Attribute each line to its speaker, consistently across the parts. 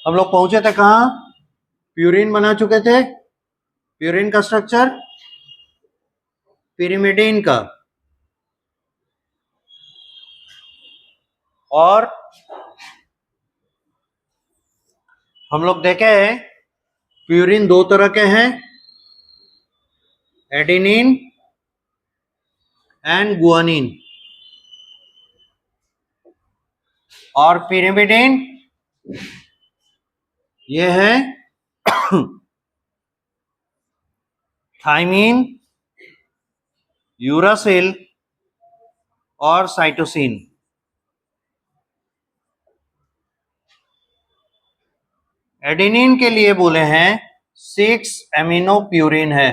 Speaker 1: हम लोग पहुंचे थे कहाँ? प्यूरिन बना चुके थे। प्यूरिन का स्ट्रक्चर पिरिमिडीन का, और हम लोग देखे हैं प्यूरिन दो तरह के हैं, एडेनिन एंड गुआनिन। और पिरिमिडीन ये है थाइमीन, यूरासिल और साइटोसिन। एडेनिन के लिए बोले हैं 6 एमिनो प्यूरिन है।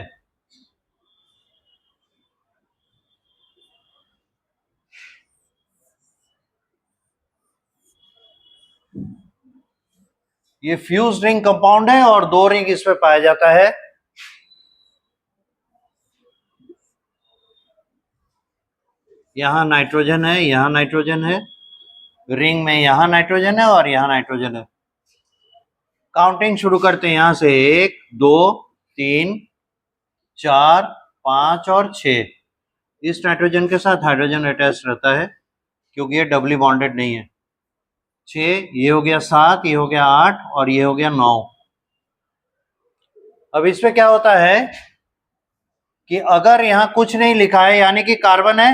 Speaker 1: ये फ्यूज रिंग कंपाउंड है और 2 रिंग इसमें पाया जाता है। यहां नाइट्रोजन है, यहां नाइट्रोजन है, रिंग में यहां नाइट्रोजन है और यहां नाइट्रोजन है। काउंटिंग शुरू करते हैं यहां से 1 2 3 4 5 और 6। इस नाइट्रोजन के साथ हाइड्रोजन अटैच रहता है क्योंकि ये डबली बॉन्डेड नहीं है। 6, ये हो गया 7, ये हो गया 8 और ये हो गया 9। अब इसमें क्या होता है कि अगर यहां कुछ नहीं लिखा है यानी कि कार्बन है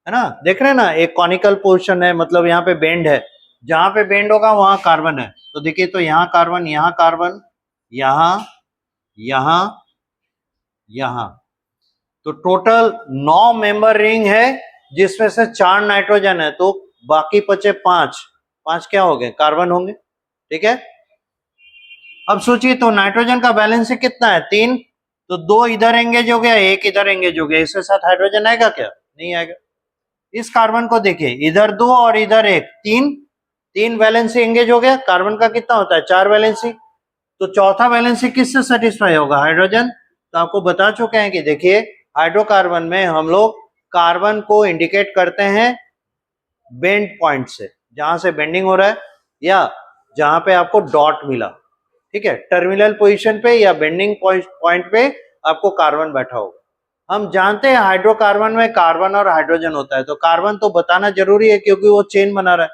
Speaker 1: ना, देख रहे हैं ना, एक कॉनिकल पोर्शन है, मतलब यहाँ पे बेंड है, जहां पे बेंड होगा वहां कार्बन है। तो देखिए, तो यहाँ कार्बन, यहाँ कार्बन, यहाँ, यहाँ, यहाँ, तो टोटल 9 मेंबर रिंग है जिसमें से 4 नाइट्रोजन है, तो बाकी बचे 5। 5 क्या हो गए? कार्बन होंगे। ठीक है, अब सोचिए तो नाइट्रोजन का बैलेंस कितना है? 3। तो 2 इधर एंगेज हो गया, 1 इधर एंगेज हो गया, इसके साथ हाइड्रोजन आएगा क्या? नहीं आएगा। इस कार्बन को देखिए, इधर 2 और इधर 1, 3 वैलेंसी एंगेज हो गया। कार्बन का कितना होता है? 4 वैलेंसी। तो चौथा वैलेंसी किससे सेटिस्फाई होगा? हाइड्रोजन। तो आपको बता चुके हैं कि देखिए, हाइड्रोकार्बन में हम लोग कार्बन को इंडिकेट करते हैं बेंड पॉइंट से, जहां से बेंडिंग हो रहा है या जहां पे आपको डॉट मिला। ठीक है, टर्मिनल पोजीशन पे या बेंडिंग पॉइंट पे आपको कार्बन बैठा होगा। हम जानते हैं हाइड्रोकार्बन में कार्बन और हाइड्रोजन होता है, तो कार्बन तो बताना जरूरी है क्योंकि वो चेन बना रहा है,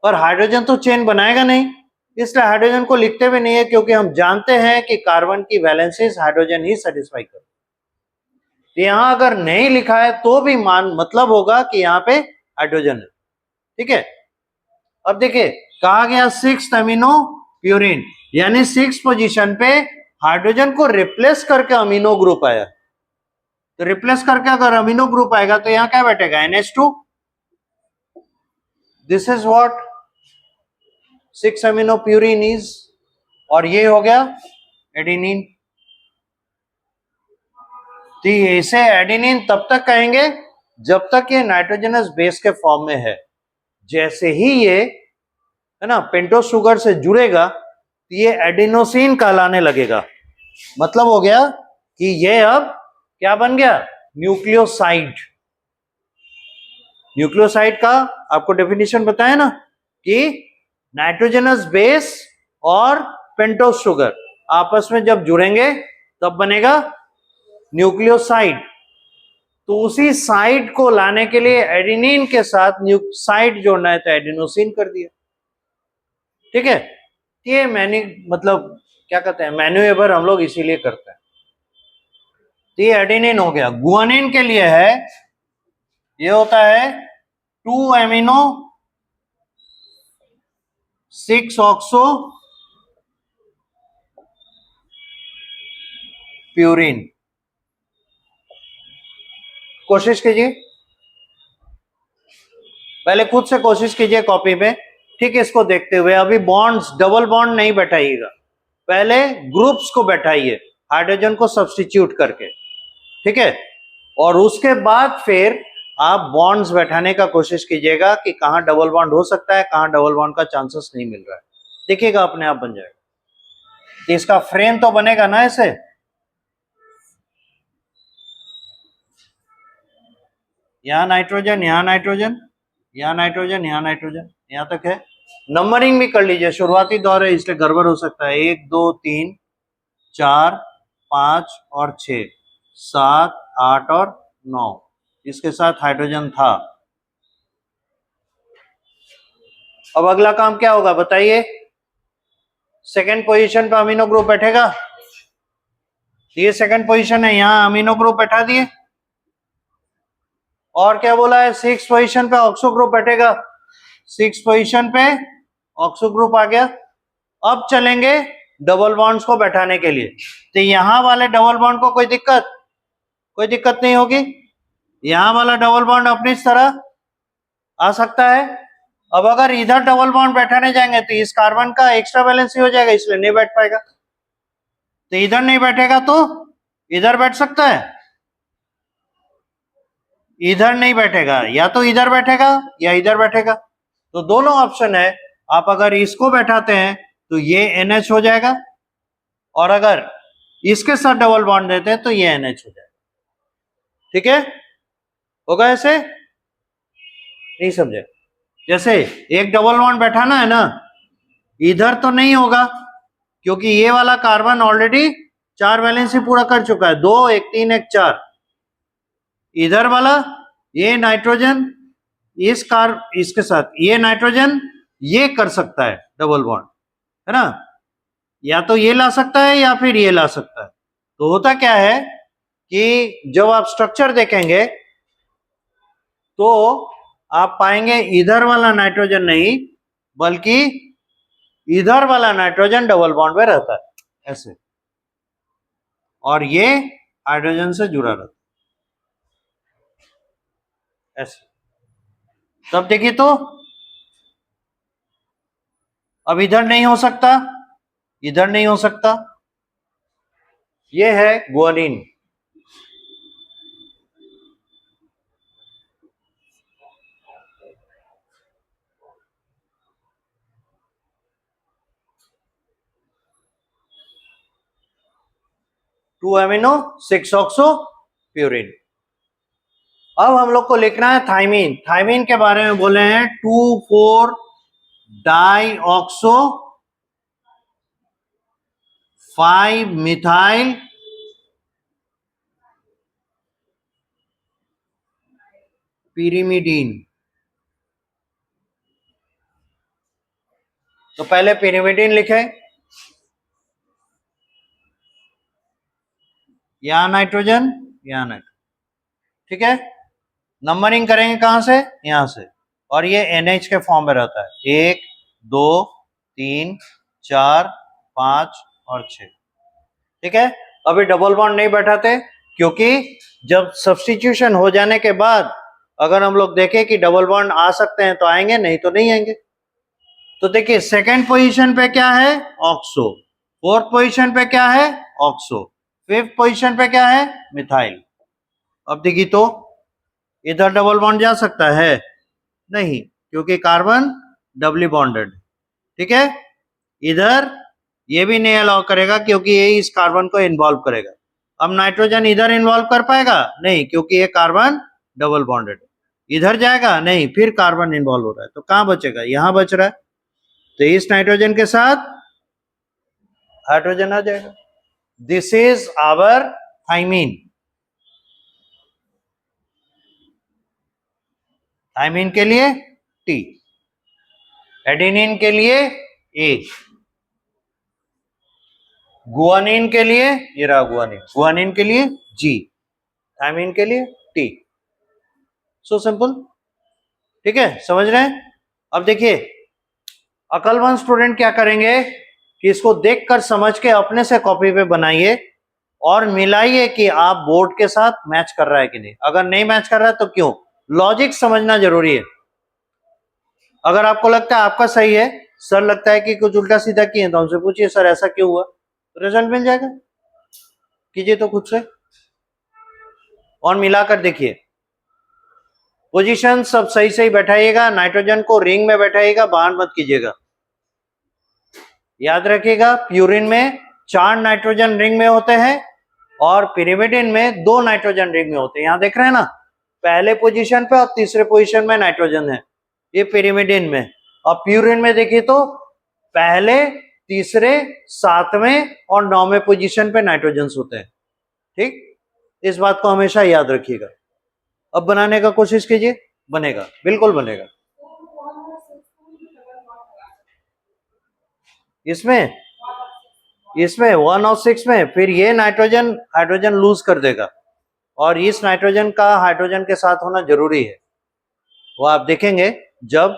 Speaker 1: पर हाइड्रोजन तो चेन बनाएगा नहीं, इसलिए हाइड्रोजन को लिखते भी नहीं है, क्योंकि हम जानते हैं कि कार्बन की वैलेंसीज हाइड्रोजन ही सेटिस्फाई कर। तो यहां अगर नहीं लिखा है तो भी मतलब होगा कि यहाँ पे हाइड्रोजन है। ठीक है, अब देखिए कहा गया 6 अमीनो प्यूरिन, यानी 6 पोजीशन पे हाइड्रोजन को रिप्लेस करके अमीनो ग्रुप आया। तो रिप्लेस करके अगर अमीनो ग्रुप आएगा तो यहां क्या बैठेगा? NH2। This is what 6 amino purine is, और ये हो गया एडेनिन। तो इसे एडेनिन तब तक कहेंगे जब तक ये नाइट्रोजनस बेस के फॉर्म में है। जैसे ही ये है ना पेंटोस शुगर से जुड़ेगा तो ये एडिनोसिन कहलाने लगेगा। मतलब हो गया कि ये अब क्या बन गया? न्यूक्लियोसाइड। न्यूक्लियोसाइड का आपको डेफिनेशन बताया ना कि नाइट्रोजनस बेस और पेंटोस शुगर आपस में जब जुड़ेंगे तब बनेगा न्यूक्लियोसाइड। तो उसी साइड को लाने के लिए एडेनिन के साथ साइड जोड़ना है, तो एडिनोसिन कर दिया। ठीक है, ये मतलब क्या कहते हैं, मैन्युएबल हम लोग इसीलिए करते हैं। तो ये एडेनिन हो गया। गुआनिन के लिए है, ये होता है 2 एमिनो 6 ऑक्सो प्यूरिन। कोशिश कीजिए, पहले खुद से कोशिश कीजिए कॉपी में। ठीक है, इसको देखते हुए अभी बॉन्ड्स, डबल बॉन्ड नहीं बैठाइएगा, पहले ग्रुप्स को बैठाइए हाइड्रोजन को सब्स्टिट्यूट करके। ठीक है, और उसके बाद फिर आप बॉन्ड्स बैठाने का कोशिश कीजिएगा कि कहां डबल बॉन्ड हो सकता है, कहां डबल बॉन्ड का चांसेस नहीं मिल रहा है। देखिएगा अपने आप बन जाएगा। तो इसका फ्रेम तो बनेगा ना ऐसे, यहां नाइट्रोजन, यहां नाइट्रोजन, यहां नाइट्रोजन, यहां नाइट्रोजन, यहां तक है नंबरिंग भी कर लीजिए, शुरुआती दौर है इसलिए गड़बड़ हो सकता है। 1 2 3 4 5 और 6 7 8 और 9 इसके साथ हाइड्रोजन था। अब अगला काम क्या होगा बताइए? सेकेंड पोजीशन पे अमीनो ग्रुप बैठेगा। ये सेकेंड पोजीशन है, यहां अमीनो ग्रुप बैठा दिए। और क्या बोला है? 6 पोजीशन पे ऑक्सो ग्रुप बैठेगा। 6 पोजीशन पे ऑक्सो ग्रुप आ गया। अब चलेंगे डबल बॉन्ड्स को बैठाने के लिए। तो यहां वाले डबल बॉन्ड को कोई दिक्कत नहीं होगी। यहां वाला डबल बॉन्ड अपनी तरह आ सकता है। अब अगर इधर डबल बॉन्ड बैठाने जाएंगे तो इस कार्बन का एक्स्ट्रा बैलेंस ही हो जाएगा, इसलिए नहीं बैठ पाएगा। तो इधर नहीं बैठेगा तो इधर बैठ सकता है, इधर नहीं बैठेगा, या तो इधर बैठेगा या इधर बैठेगा। तो दोनों ऑप्शन है। आप अगर इसको बैठाते हैं तो ये NH हो जाएगा, और अगर इसके साथ डबल बॉन्ड देते हैं तो ये NH हो जाएगा। ठीक है, होगा ऐसे? नहीं समझे? जैसे एक डबल बॉन्ड बैठाना है ना, इधर तो नहीं होगा क्योंकि ये वाला कार्बन ऑलरेडी 4 वैलेंसी पूरा कर चुका है। 2 1 3 1 4। इधर वाला ये नाइट्रोजन इसके साथ ये नाइट्रोजन ये कर सकता है डबल बॉन्ड, है ना? या तो ये ला सकता है या फिर ये ला सकता है। तो होता क्या है कि जब आप स्ट्रक्चर देखेंगे तो आप पाएंगे इधर वाला नाइट्रोजन नहीं बल्कि इधर वाला नाइट्रोजन डबल बॉन्ड में रहता है ऐसे, और ये हाइड्रोजन से जुड़ा रहता है ऐसे। तब देखिए तो अब इधर नहीं हो सकता, इधर नहीं हो सकता। ये है guanine. To amino 6 oxo purine. अब हम लोग को लिखना है थाइमीन। थाइमीन के बारे में बोले हैं 2,4 डाई ऑक्सो 5 मिथाइल पिरिमिडीन। तो पहले पिरिमिडीन लिखे, यहां नाइट्रोजन यहां नाइट्रोजन, ठीक है। नंबरिंग करेंगे कहां से? यहां से, और ये NH के फॉर्म में रहता है। 1 2 3 4 5 और 6, ठीक है। अभी डबल बॉन्ड नहीं बैठाते क्योंकि जब सब्स्टिट्यूशन हो जाने के बाद अगर हम लोग देखें कि डबल बॉन्ड आ सकते हैं तो आएंगे, नहीं तो नहीं आएंगे। तो देखिए सेकेंड पोजीशन पे क्या है? ऑक्सो। फोर्थ पोजीशन पे क्या है? ऑक्सो। फिफ्थ पोजीशन पे क्या है? मिथाइल। अब देखिए तो इधर डबल बॉन्ड जा सकता है? नहीं, क्योंकि कार्बन डबली बॉन्डेड, ठीक है। इधर ये भी नहीं अलाउ करेगा क्योंकि ये इस कार्बन को इन्वॉल्व करेगा। अब नाइट्रोजन इधर इन्वॉल्व कर पाएगा? नहीं, क्योंकि ये कार्बन डबल बॉन्डेड। इधर जाएगा? नहीं, फिर कार्बन इन्वॉल्व हो रहा है, तो कहां बचेगा? यहां बच रहा है, तो इस नाइट्रोजन के साथ हाइड्रोजन आ जाएगा। This is our thymine. Thymine के लिए T, एडेनिन के लिए A, गुआनिन के लिए ये रहा गुआनिन, गुआनिन के लिए G, थाइमीन के लिए T। सो सिंपल, ठीक है, समझ रहे हैं? अब देखिए अकलमंद स्टूडेंट क्या करेंगे कि इसको देखकर समझ के अपने से कॉपी पे बनाइए और मिलाइए कि आप बोर्ड के साथ मैच कर रहा है कि नहीं। अगर नहीं मैच कर रहा है तो क्यों? लॉजिक समझना जरूरी है। अगर आपको लगता है आपका सही है, सर लगता है कि कुछ उल्टा सीधा किए, तो हमसे पूछिए सर ऐसा क्यों हुआ, तो रिजल्ट मिल जाएगा। कीजिए तो खुद से और मिलाकर देखिए। पोजीशन सब सही सही बैठाइएगा, नाइट्रोजन को रिंग में बैठाइएगा, बाहर मत कीजिएगा। याद रखिएगा प्यूरिन में 4 नाइट्रोजन रिंग में होते हैं और पिरिमिडिन में 2 नाइट्रोजन रिंग में होते हैं। यहां देख रहे हैं ना, पहले पोजीशन पे और तीसरे पोजीशन में नाइट्रोजन है, ये पिरिमिडिन में। अब प्यूरिन में देखिए तो पहले, तीसरे, सातवें और नौवें पोजीशन पे नाइट्रोजन्स होते हैं। ठीक, इस बात को हमेशा याद रखिएगा। अब बनाने का कोशिश कीजिए, बनेगा, बिल्कुल बनेगा। इसमें 1 और 6 में फिर ये नाइट्रोजन हाइड्रोजन लूज कर देगा, और इस नाइट्रोजन का हाइड्रोजन के साथ होना जरूरी है। वो आप देखेंगे जब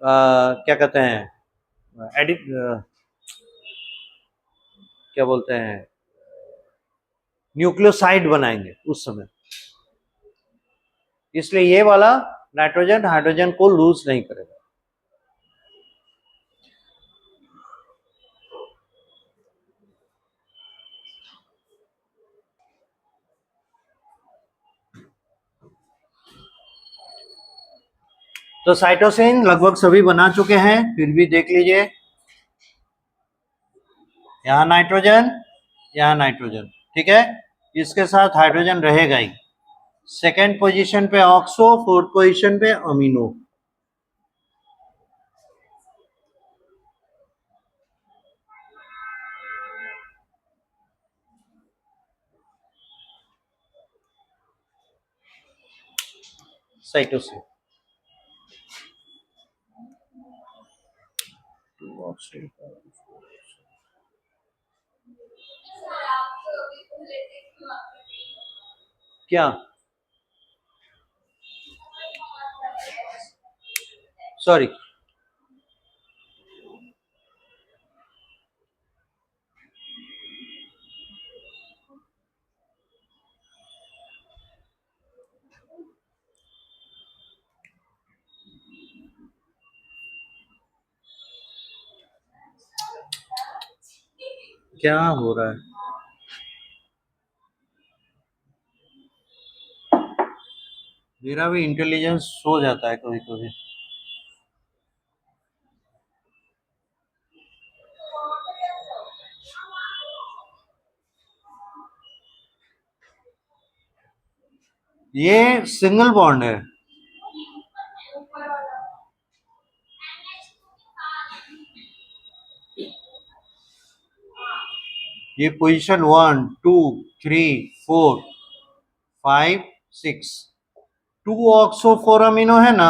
Speaker 1: क्या कहते हैं एडिट, क्या बोलते हैं, न्यूक्लियोसाइड बनाएंगे उस समय। इसलिए ये वाला नाइट्रोजन हाइड्रोजन को लूज नहीं करेगा। तो साइटोसिन लगभग सभी बना चुके हैं, फिर भी देख लीजिए, यहां नाइट्रोजन, यहां नाइट्रोजन, ठीक है, इसके साथ हाइड्रोजन रहेगा ही। सेकेंड पोजीशन पे ऑक्सो, फोर्थ पोजीशन पे अमीनो। साइटोसिन क्या, सॉरी, क्या हो रहा है? मेरा भी इंटेलिजेंस सो जाता है कभी कभी। ये सिंगल बॉन्ड है, ये पोजीशन 1 2 3 4 5 6, 2 ऑक्सो 4 अमीनो है ना,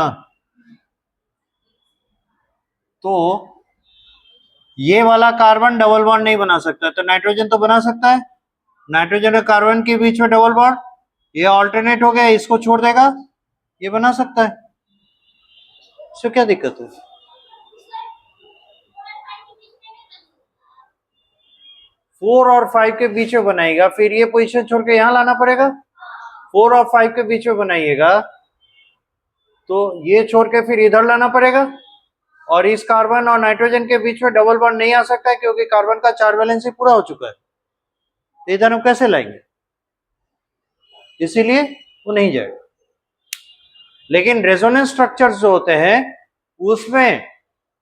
Speaker 1: तो ये वाला कार्बन डबल बॉन्ड नहीं बना सकता, तो नाइट्रोजन तो बना सकता है। नाइट्रोजन और कार्बन के बीच में डबल बॉन्ड, ये ऑल्टरनेट हो गया, इसको छोड़ देगा, ये बना सकता है, इससे क्या दिक्कत है? 4 और 5 के बीच में बनाएगा, फिर ये पोजीशन छोड़ के यहां लाना पड़ेगा। 4 और 5 के बीच में बनाइएगा तो ये छोड़ के फिर इधर लाना पड़ेगा, और इस कार्बन और नाइट्रोजन के बीच में डबल बॉन्ड नहीं आ सकता है क्योंकि कार्बन का 4 वैलेंसी पूरा हो चुका है, तो इधर हम कैसे लाएंगे, इसीलिए वो नहीं जाएगा। लेकिन रेजोनेंस स्ट्रक्चर्स जो होते हैं उसमें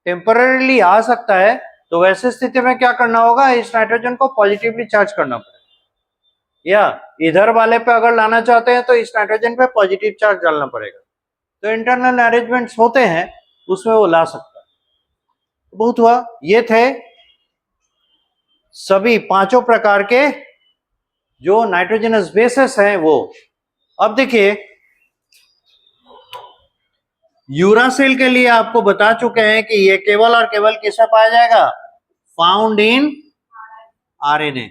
Speaker 1: टेम्पररीली आ सकता है, तो वैसे स्थिति में क्या करना होगा, इस नाइट्रोजन को पॉजिटिवली चार्ज करना पड़ेगा, या इधर वाले पे अगर लाना चाहते हैं तो इस नाइट्रोजन पे पॉजिटिव चार्ज डालना पड़ेगा। तो इंटरनल अरेंजमेंट्स होते हैं, उसमें वो ला सकता है। बहुत हुआ, ये थे सभी पांचों प्रकार के जो नाइट्रोजनस बेसेस हैं वो। अब देखिए, यूरासिल के लिए आपको बता चुके हैं कि ये केवल और केवल किसमें पाया जाएगा, फाउंड इन आरएनए।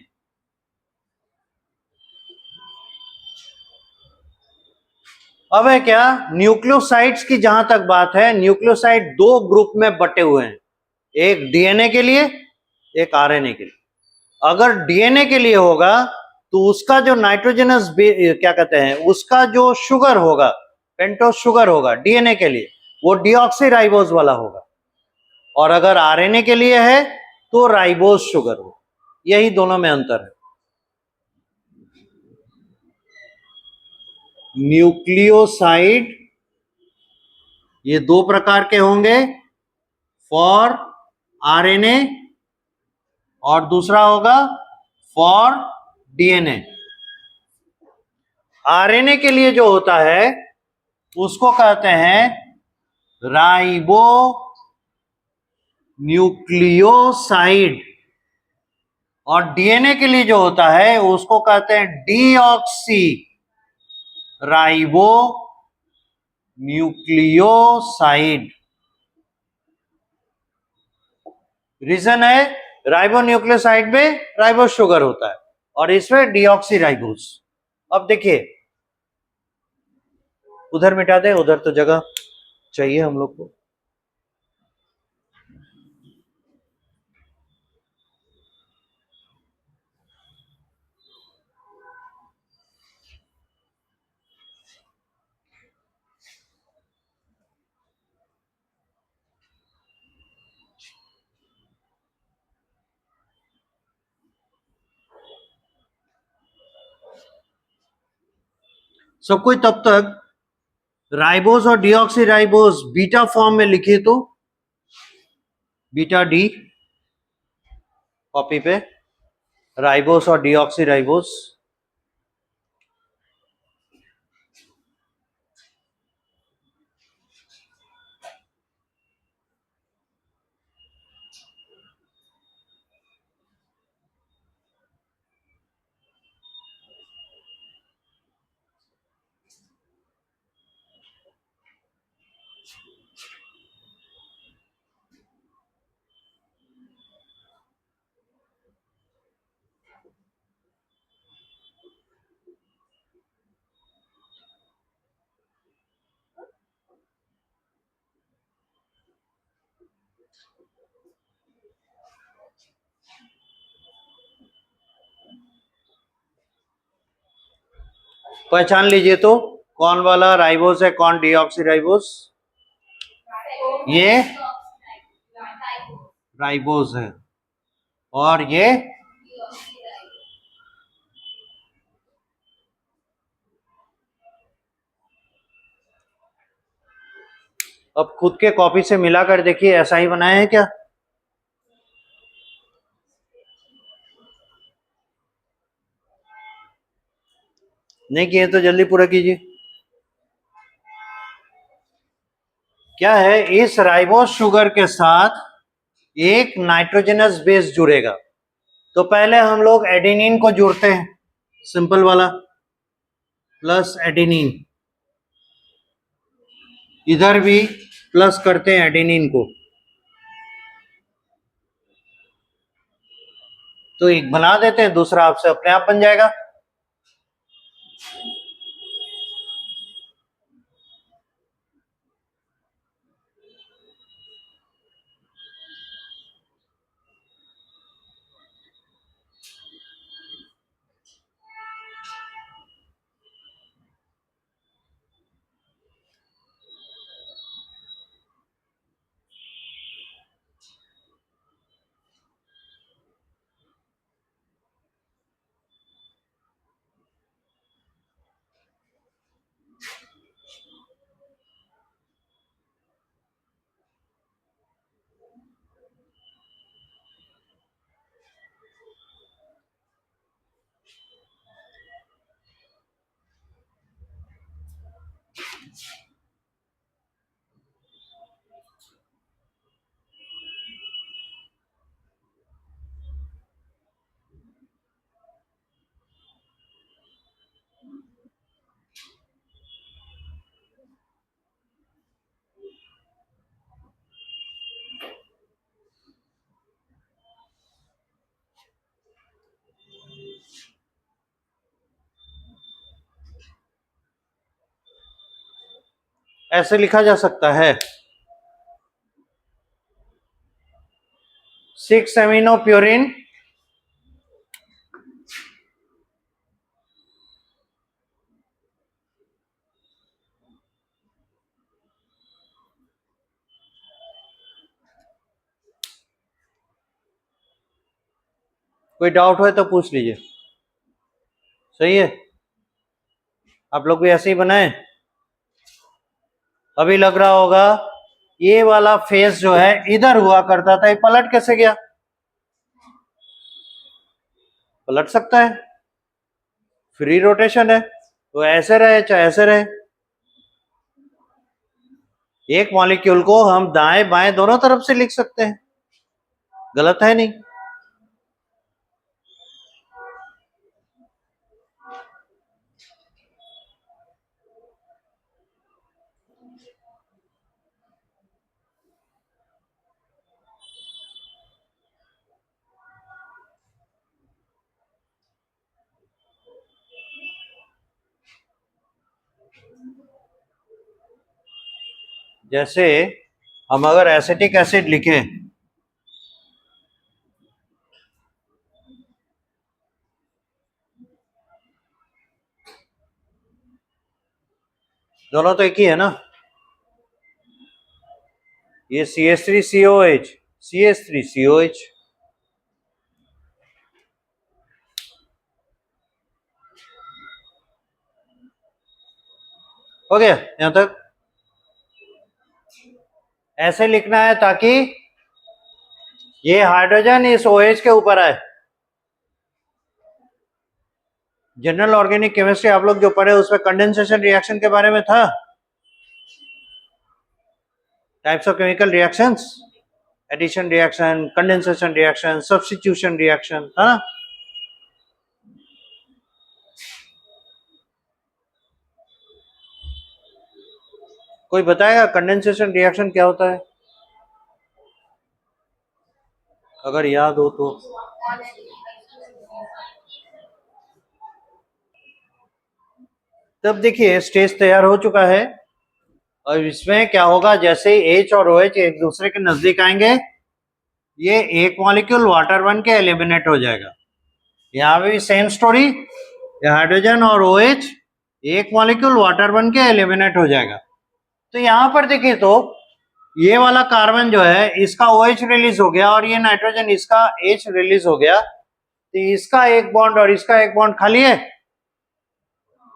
Speaker 1: अब है क्या, न्यूक्लियोसाइड्स की जहां तक बात है, न्यूक्लियोसाइड दो ग्रुप में बटे हुए हैं, एक डीएनए के लिए, एक आरएनए के लिए। अगर डीएनए के लिए होगा तो उसका जो नाइट्रोजनस क्या कहते हैं, उसका जो शुगर होगा, पेंटोस शुगर होगा डीएनए के लिए, वो डीऑक्सीराइबोज वाला होगा, और अगर आरएनए के लिए है तो राइबोज शुगर होगा। यही दोनों में अंतर है। न्यूक्लियोसाइड ये दो प्रकार के होंगे, फॉर आरएनए और दूसरा होगा फॉर डीएनए। आरएनए के लिए जो होता है उसको कहते हैं राइबो न्यूक्लियोसाइड। और डीएनए के लिए जो होता है उसको कहते हैं डीऑक्सी राइबो न्यूक्लियोसाइड। रीजन है राइबो न्यूक्लियोसाइड में राइबो शुगर होता है और इसमें डीऑक्सी राइबोस। अब देखिए उधर मिटा दे, उधर तो जगह चाहिए हम लोग को। सब कोई तब तक राइबोस और डीऑक्सी राइबोस बीटा फॉर्म में लिखिए तो बीटा डी कॉपी पे राइबोस और डीऑक्सी राइबोस। पहचान लीजिए तो कौन वाला राइबोस है, कौन डीऑक्सी राइबोस। ये राइबोस है और ये अब खुद के कॉपी से मिलाकर देखिए ऐसा ही बनाए हैं क्या। नहीं किए तो जल्दी पूरा कीजिए। क्या है, इस राइबोस शुगर के साथ एक नाइट्रोजनस बेस जुड़ेगा। तो पहले हम लोग एडेनिन को जोड़ते हैं, सिंपल वाला प्लस एडेनिन, इधर भी प्लस करते हैं एडेनिन को, तो एक बना देते हैं, दूसरा आपसे अपने आप बन जाएगा। ऐसे लिखा जा सकता है 6 एमिनो प्यूरिन कोई डाउट हो तो पूछ लीजिए। सही है, आप लोग भी ऐसे ही बनाए। अभी लग रहा होगा ये वाला फेस जो है इधर हुआ करता था, ये पलट कैसे गया। पलट सकता है, फ्री रोटेशन है, तो ऐसे रहे चाहे ऐसे रहे। एक मॉलिक्यूल को हम दाएं बाएं दोनों तरफ से लिख सकते हैं, गलत है नहीं। जैसे हम अगर एसिटिक एसिड लिखें, दोनों तो एक ही है ना, ये CH3COH, CH3COH हो गया। यहां तक ऐसे लिखना है ताकि ये हाइड्रोजन इस OH के ऊपर आए। जनरल ऑर्गेनिक केमिस्ट्री आप लोग जो पढ़े उसमें कंडेंसेशन रिएक्शन के बारे में था, types of chemical reactions, addition reaction, condensation reaction, substitution reaction, है ना। कोई बताएगा कंडेंसेशन रिएक्शन क्या होता है, अगर याद हो तो। तब देखिए स्टेज तैयार हो चुका है, और इसमें क्या होगा, जैसे ही H और OH एक दूसरे के नजदीक आएंगे, ये एक मॉलिक्यूल वाटर बन के एलिमिनेट हो जाएगा। यहाँ पे भी सेम स्टोरी, हाइड्रोजन और OH एक मॉलिक्यूल वाटर बन के एलिमिनेट हो जाएगा। तो यहाँ पर देखिए तो ये वाला कार्बन जो है इसका OH रिलीज हो गया और ये नाइट्रोजन इसका H रिलीज हो गया, तो इसका एक बॉन्ड और इसका एक बॉन्ड खाली है,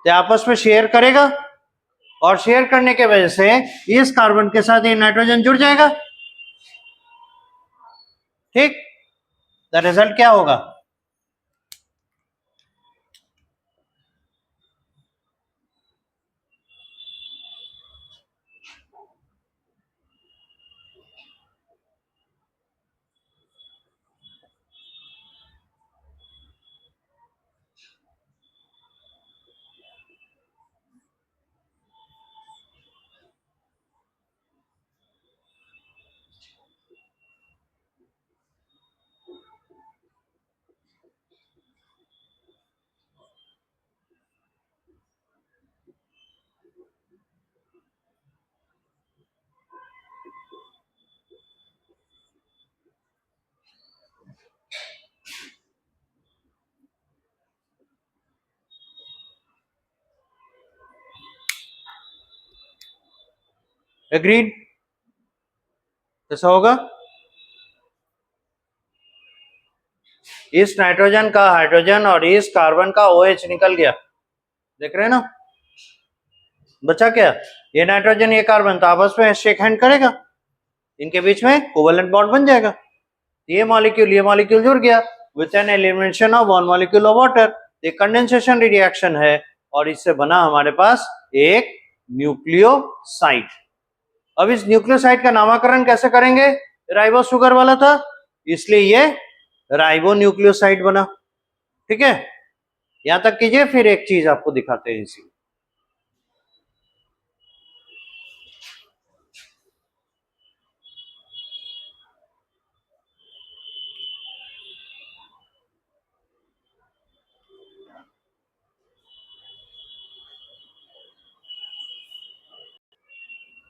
Speaker 1: तो आपस में शेयर करेगा, और शेयर करने के वजह से इस कार्बन के साथ ये नाइट्रोजन जुड़ जाएगा। ठीक, द रिजल्ट क्या होगा, एग्रीड, ऐसा होगा। इस नाइट्रोजन का हाइड्रोजन और इस कार्बन का OH निकल गया, देख रहे हैं ना, बचा क्या, ये नाइट्रोजन ये कार्बन तो आपस में शेक हैंड करेगा, इनके बीच में कोवेलेंट बॉन्ड बन जाएगा, ये मॉलिक्यूल जुड़ गया with an elimination of one molecule of water. ये कंडेंसेशन रिएक्शन है, और इससे बना हमारे पास एक न्यूक्लियोसाइड। अब इस न्यूक्लियोसाइड का नामकरण कैसे करेंगे, राइबो शुगर वाला था, इसलिए ये राइबो न्यूक्लियोसाइड बना। ठीक है, यहां तक कीजिए, फिर एक चीज आपको दिखाते हैं इसी।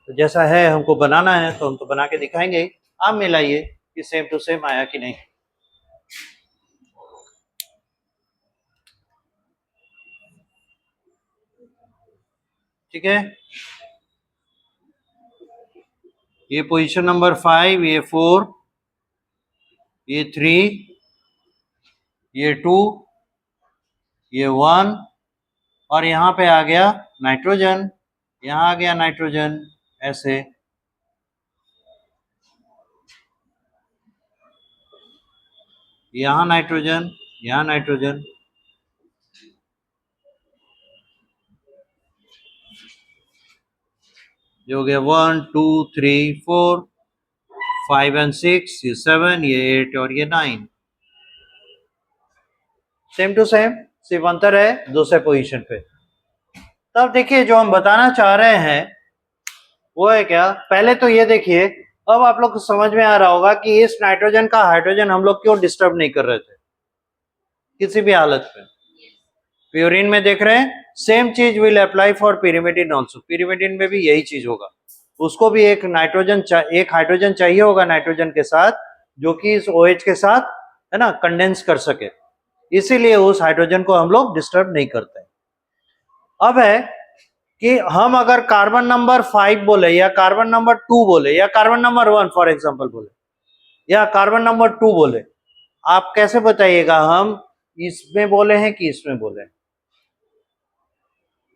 Speaker 1: तो जैसा है हमको बनाना है तो हम तो बना के दिखाएंगे, आप मिलाइए कि सेम टू सेम आया कि नहीं। ठीक है, ये पोजीशन नंबर 5, ये 4, ये 3, ये 2, ये 1, और यहाँ पे आ गया नाइट्रोजन, यहाँ आ गया नाइट्रोजन, ऐसे। यहाँ नाइट्रोजन, यहाँ नाइट्रोजन, ये हो गया 1 2 3 4 5 एंड 6, ये 7, ये 8 और ये 9। सेम टू सेम, सिर्फ अंतर है दूसरे पोजीशन पे। तब देखिए जो हम बताना चाह रहे हैं वो है क्या, पहले तो ये देखिए, अब आप लोग को समझ में आ रहा होगा कि इस नाइट्रोजन का हाइड्रोजन हम लोग क्यों डिस्टर्ब नहीं कर रहे थे किसी भी हालत में। प्यूरिन में देख रहे हैं सेम चीज will apply for pyrimidine also, pyrimidine में भी यही चीज होगा, उसको भी एक हाइड्रोजन चाहिए होगा नाइट्रोजन के साथ, जो कि इस OH के साथ है ना कंडेंस कर सके, इसीलिए उस हाइड्रोजन को हम लोग डिस्टर्ब नहीं करते। अब है कि हम अगर कार्बन नंबर 5 बोले या कार्बन नंबर 2 बोले या कार्बन नंबर 1 फॉर एग्जांपल बोले या कार्बन नंबर 2 बोले, आप कैसे बताइएगा हम इसमें बोले हैं कि इसमें बोले हैं?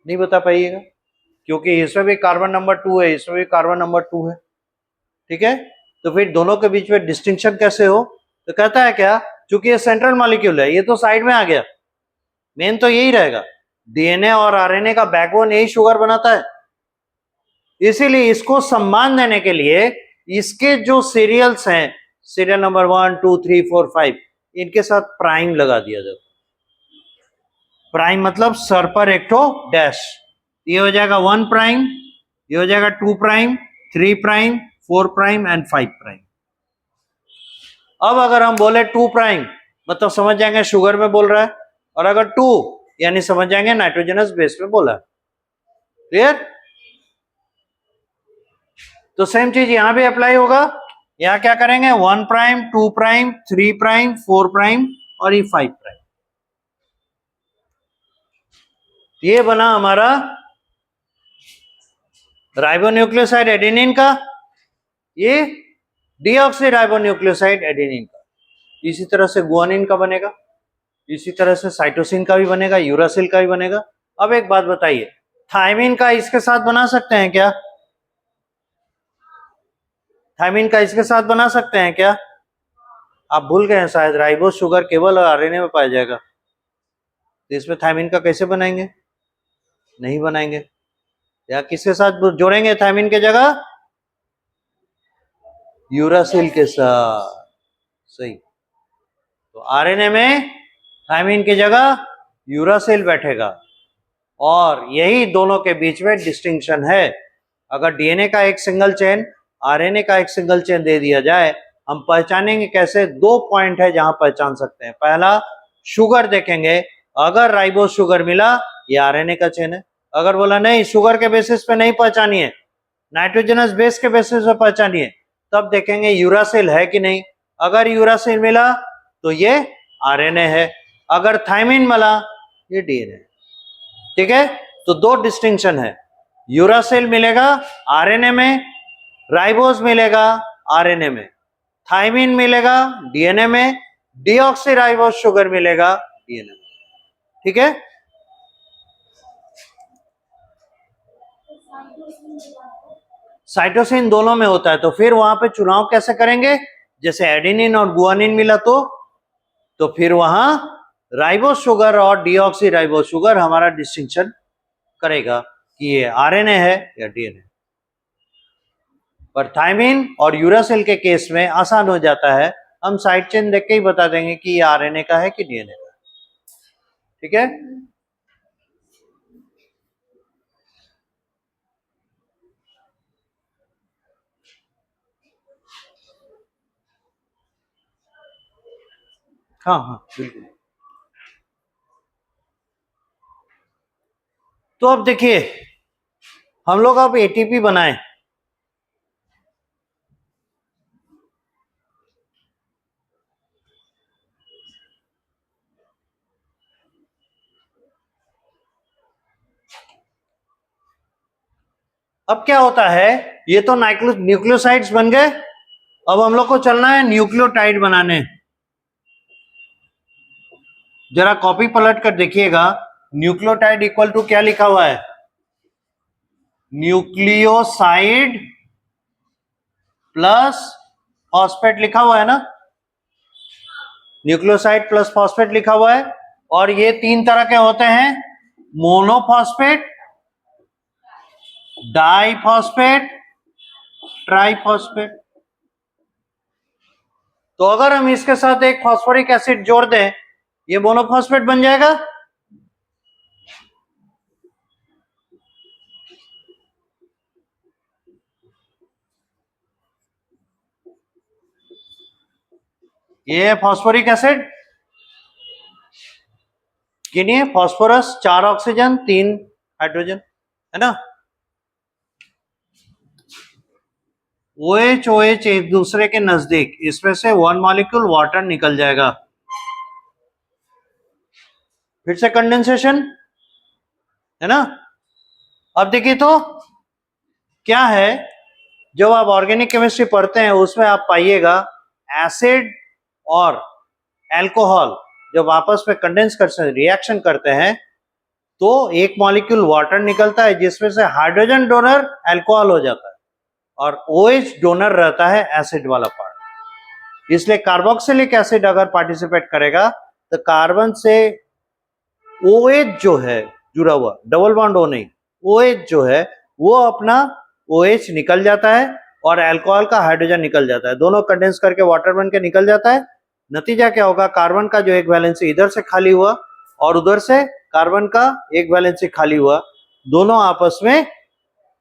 Speaker 1: नहीं बता पाइएगा, क्योंकि इसमें भी कार्बन नंबर 2 है, इसमें भी कार्बन नंबर 2 है, ठीक है। तो फिर दोनों के बीच में डिस्टिंक्शन कैसे हो? तो कहता है क्या, चूंकि ये सेंट्रल मॉलिक्यूल है, ये तो साइड में आ गया, मेन तो यही रहेगा, डीएनए और आरएनए का बैकबोन यही शुगर बनाता है, इसीलिए इसको सम्मान देने के लिए इसके जो सीरियल्स हैं, सीरियल नंबर 1 2 3 4 5, इनके साथ प्राइम लगा दिया जाता है। प्राइम मतलब सर पर एक ठो डैश, ये हो जाएगा 1 प्राइम, ये हो जाएगा 2 prime, 3 prime, 4 prime and 5 prime. अब अगर हम बोले 2 प्राइम मतलब समझ जाएंगे शुगर में बोल रहा है, और अगर 2 यानी समझ जाएंगे नाइट्रोजनस बेस में बोला है। क्लियर? तो सेम चीज यहां भी अप्लाई होगा, यहां क्या करेंगे 1 प्राइम, 2 प्राइम, 3 प्राइम, 4 प्राइम और ये 5 प्राइम। ये बना हमारा राइबोन्यूक्लियोसाइड एडेनिन का, ये डीऑक्सी राइबोन्यूक्लियोसाइड एडेनिन का, इसी तरह से गुआनिन का बनेगा, इसी तरह से साइटोसिन का भी बनेगा, यूरासिल का भी बनेगा। अब एक बात बताइए, थायमिन का इसके साथ बना सकते हैं क्या? थायमिन का इसके साथ बना सकते हैं क्या? आप भूल गए हैं शायद, राइबोस शुगर केवल आरएनए में पाया जाएगा, तो इसमें थायमिन का कैसे बनाएंगे? नहीं बनाएंगे। या किसके साथ जोड़ेंगे थायमिन के जगह? यूरासिल के साथ, सही। तो आरएनए में थायमिन की जगह यूरासिल बैठेगा, और यही दोनों के बीच में डिस्टिंक्शन है। अगर डीएनए का एक सिंगल चेन, आरएनए का एक सिंगल चेन दे दिया जाए, हम पहचानेंगे कैसे? 2 पॉइंट है जहां पहचान सकते हैं। पहला, शुगर देखेंगे, अगर राइबोस शुगर मिला ये आरएनए का चेन है, अगर बोला नहीं शुगर के बेसिस पे नहीं पहचानिए, नाइट्रोजनस बेस के बेसिस पे पहचानिए, तब देखेंगे यूरासिल है कि नहीं। अगर यूरासिल मिला तो ये आरएनए है, अगर थायमिन मिला ये डीएनए। ठीक है, तो 2 डिस्टिंक्शन है, यूरासिल मिलेगा आरएनए में, राइबोस मिलेगा आरएनए में, थायमिन मिलेगा डीएनए में, डीऑक्सी राइबोस शुगर मिलेगा डीएनए में। ठीक है, साइटोसिन दोनों में होता है, तो फिर वहां पे चुनाव कैसे करेंगे? जैसे एडेनिन और गुआनिन मिला तो फिर वहां राइबोस शुगर और डीऑक्सी राइबोस शुगर हमारा डिस्टिंक्शन करेगा कि ये आरएनए है या डीएनए। पर थायमिन और यूरासिल के केस में आसान हो जाता है, हम साइड चेन देख के ही बता देंगे कि ये आरएनए का है कि डीएनए का। ठीक है, हाँ हाँ बिल्कुल। तो अब देखिए, हम लोग अब एटीपी बनाए, अब क्या होता है, ये तो न्यूक्लियोसाइड्स बन गए, अब हम लोग को चलना है न्यूक्लियोटाइड बनाने। जरा कॉपी पलट कर देखिएगा, न्यूक्लियोटाइड इक्वल टू क्या लिखा हुआ है? न्यूक्लियोसाइड प्लस फॉस्फेट लिखा हुआ है ना, न्यूक्लियोसाइड प्लस फॉस्फेट लिखा हुआ है। और ये 3 तरह के होते हैं, मोनोफॉस्फेट, डाइफॉस्फेट ट्राइफॉस्फेट। तो अगर हम इसके साथ एक फॉस्फोरिक एसिड जोड़ दें, ये मोनोफॉस्फेट बन जाएगा। ये फॉस्फोरिक एसिड, गिनिए, फॉस्फोरस 4 ऑक्सीजन 3 हाइड्रोजन, है ना। OH OH एक दूसरे के नजदीक, इसमें से 1 मॉलिक्यूल वाटर निकल जाएगा। फिर से कंडेंसेशन, है ना। अब देखिए तो क्या है, जब आप ऑर्गेनिक केमिस्ट्री पढ़ते हैं उसमें आप पाइएगा एसिड और अल्कोहल जब आपस में कंडेंस कर रिएक्शन करते हैं तो एक मॉलिक्यूल वाटर निकलता है जिसमें से हाइड्रोजन डोनर अल्कोहल हो जाता है और OH डोनर रहता है एसिड वाला पार्ट। इसलिए कार्बोक्सिलिक एसिड अगर पार्टिसिपेट करेगा तो कार्बन से OH जो है जुड़ा हुआ, डबल बॉन्ड O नहीं, OH जो है वो अपना OH निकल जाता है और अल्कोहल का हाइड्रोजन निकल जाता है, दोनों कंडेंस करके वाटर बन के निकल जाता है। नतीजा क्या होगा, कार्बन का जो एक वैलेंसी इधर से खाली हुआ और उधर से कार्बन का एक वैलेंसी खाली हुआ, दोनों आपस में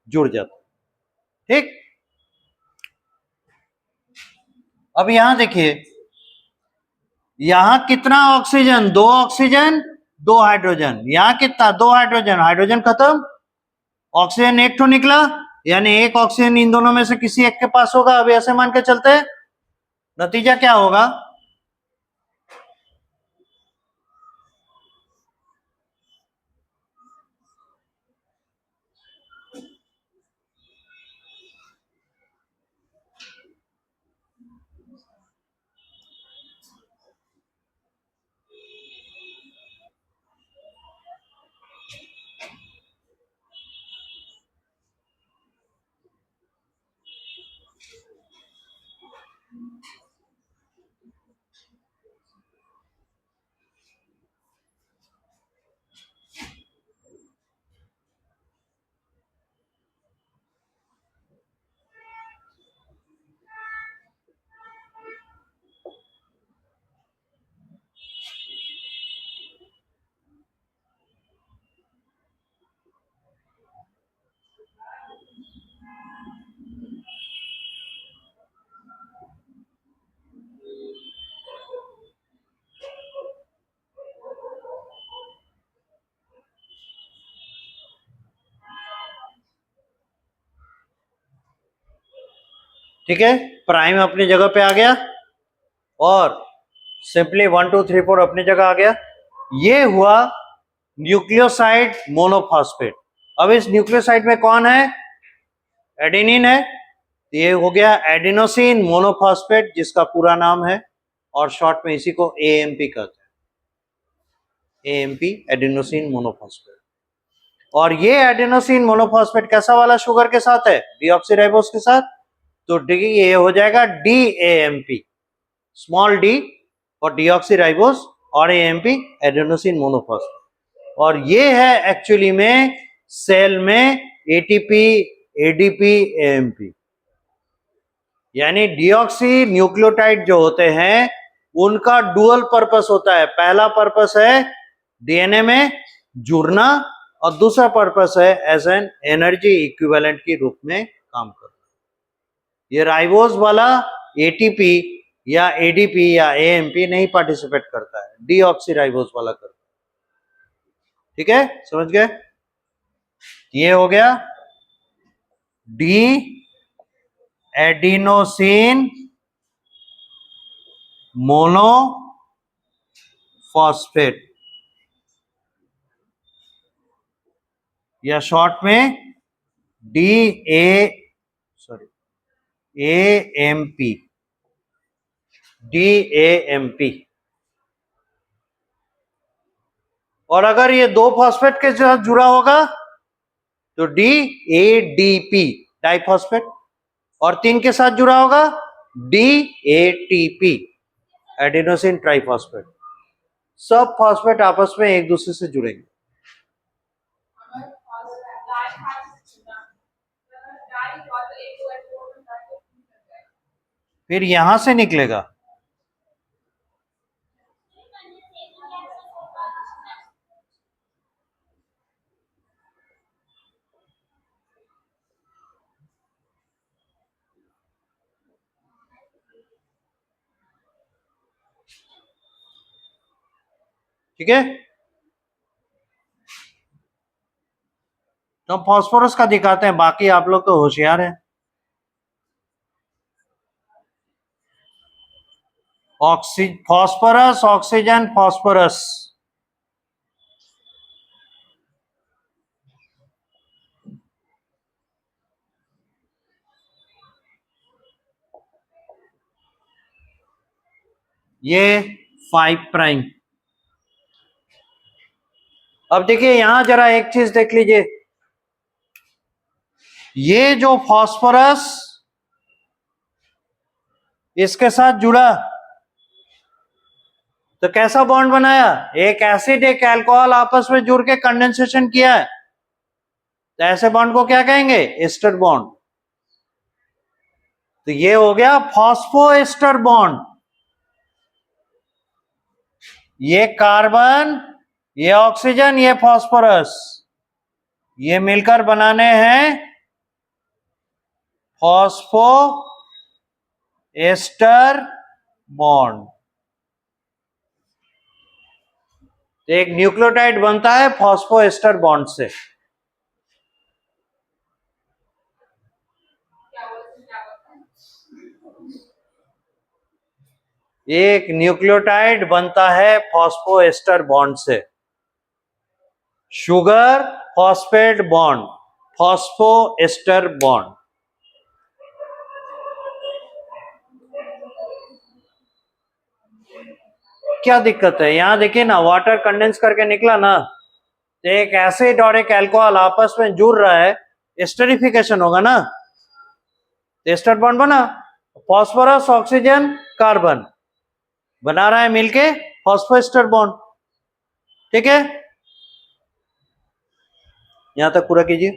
Speaker 1: जुड़ जाते हैं। ठीक, अब यहां देखिए, यहां कितना ऑक्सीजन, 2 ऑक्सीजन 2 हाइड्रोजन, यहां कितना 2 हाइड्रोजन, हाइड्रोजन खत्म, ऑक्सीजन एक तो निकला, यानी एक ऑक्सीजन इन दोनों में से किसी एक के पास होगा। अभी ऐसे मान के चलते हैं, नतीजा क्या होगा, ठीक है, प्राइम अपनी जगह पे आ गया और सिंपली 1 2 3 4 अपनी जगह आ गया। ये हुआ न्यूक्लियोसाइड मोनोफॉस्फेट। अब इस न्यूक्लियोसाइड में कौन है, एडेनिन है, ये हो गया एडिनोसिन मोनोफॉस्फेट जिसका पूरा नाम है और शॉर्ट में इसी को AMP कहते हैं, AMP एडिनोसिन मोनोफॉस्फेट। और ये एडिनोसिन मोनोफॉस्फेट कैसा वाला शुगर के साथ है, डीऑक्सीराइबोस के साथ, तो डी ये हो जाएगा DAMP, स्मॉल डी और डीऑक्सीराइबोस और AMP एडेनोसिन मोनोफॉस्फेट। और ये है एक्चुअली में सेल में ATP ADP AMP, यानी डीऑक्सी न्यूक्लियोटाइड जो होते हैं उनका डुअल पर्पस होता है। पहला पर्पस है DNA में जुड़ना और दूसरा पर्पस है एज एन एनर्जी इक्विवेलेंट के रूप में काम करना। ये राइबोस वाला ATP या ADP या AMP नहीं पार्टिसिपेट करता है, डीऑक्सीराइबोस वाला करता है। ठीक है, समझ गए, ये हो गया डी एडिनोसिन मोनोफॉस्फेट या शॉर्ट में AMP, DAMP। और अगर ये 2 फॉस्फेट के साथ जुड़ा होगा तो DADP डाइफॉस्फेट, और 3 के साथ जुड़ा होगा DATP एडिनोसिन ट्राइफॉस्फेट। सब फॉस्फेट आपस में एक दूसरे से जुड़ेंगे। फिर यहां से निकलेगा, ठीक है। तो हम फास्फोरस का दिखाते हैं, बाकी आप लोग तो होशियार हैं। फास्फोरस, ऑक्सीजन, फास्फोरस, ये 5'। अब देखिए यहां जरा एक चीज देख लीजिए, ये जो फास्फोरस इसके साथ जुड़ा तो कैसा बॉन्ड बनाया, एक एसिड एक अल्कोहल आपस में जुड़ के कंडेंसेशन किया है, तो ऐसे बॉन्ड को क्या कहेंगे, एस्टर बॉन्ड। तो ये हो गया फॉस्फोएस्टर बॉन्ड। ये कार्बन, ये ऑक्सीजन, ये फास्फोरस, ये मिलकर बनाने हैं फॉस्फो एस्टर बॉन्ड। एक न्यूक्लियोटाइड बनता है फॉस्फोएस्टर बॉन्ड से। एक न्यूक्लियोटाइड बनता है फॉस्फोएस्टर बॉन्ड से। Sugar phosphate bond, phosphoester bond. क्या दिक्कत है, यहां देखिए ना, वाटर कंडेंस करके निकला ना, तो एक एसिड और एक अल्कोहल आपस में जुड़ रहा है, एस्टरिफिकेशन होगा ना, एस्टर बॉन्ड बना, फास्फोरस ऑक्सीजन कार्बन बना रहा है मिलके फॉस्फोएस्टर बॉन्ड, ठीक है। यहां तक पूरा कीजिए।